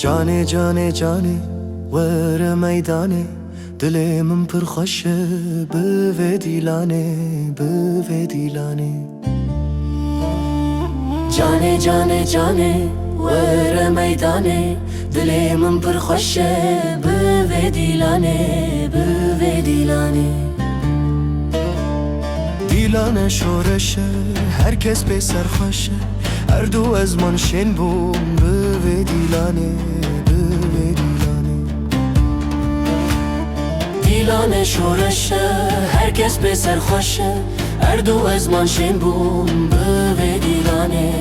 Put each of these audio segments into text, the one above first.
جانه جانه جانه ور میدانه دل من پر خوشه به دیلانه به دیلانه جانه جانه جانه ور میدانه دل من پر خوشه به دیلانه به دیلانه دیلانه شورشه هر کس به سر خوشه هر دو از من شن بوم به دیلانه به دیلانه دیلانه شورشه هر کس به سر خوشه هر دو از من شن بوم به دیلانه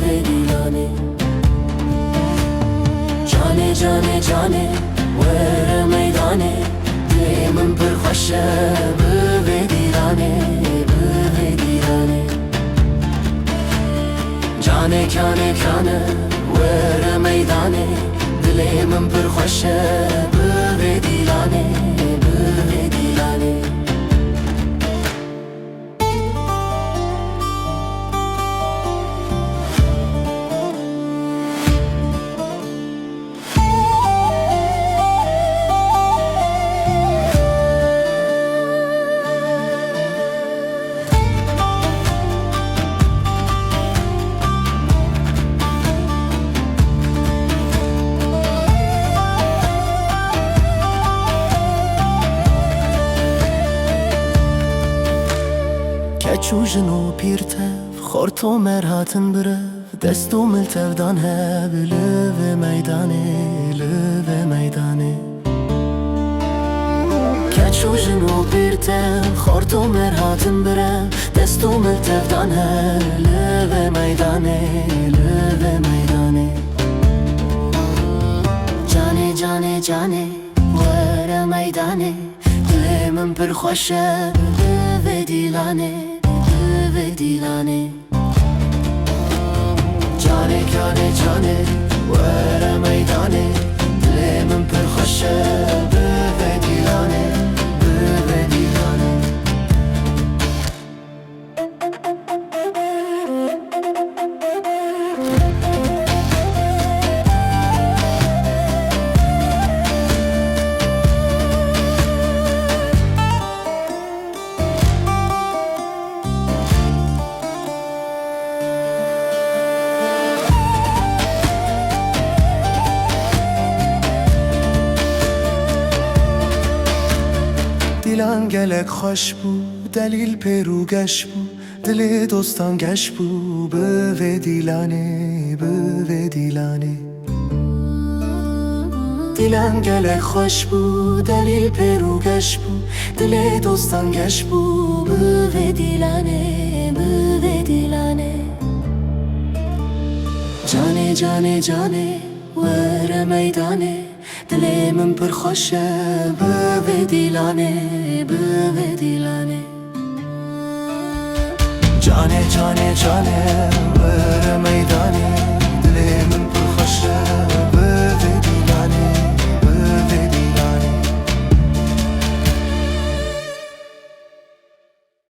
به دیلانه جانه جانه جانه ور میدانه دل من پر خوشه به دیلانه به دیلانه جانه کانه کانه ور میدانه دل من پر خوشه به دیلانه به دیلانه چوژنو پیرتف خورتو مرهاتن بره دستو ملتفدان هب لو میدانه لو میدانه کچوژنو پیرتف خورتو مرهاتن بره دستو ملتفدان هب لو میدانه لو میدانه جانه جانه جانه ور میدانه دل من پر خوشه به دیلانه به دیلانه جانه کانه جانه ور میدانه دل من پر خوشه به دیلانه به دیلانه دیلان گلک خوش بو دلیل پیروگش بو دل دوستان گش بو به دیلانه به دیلانه دیلان گلک خوش بو دلیل پیروگش بو دل دوستان گش بو به دیلانه به دیلانه جانه جانه جانه ور میدانه دل من پر خوشه به دیلانه به دیلانه جانه جانه جانه ور میدانه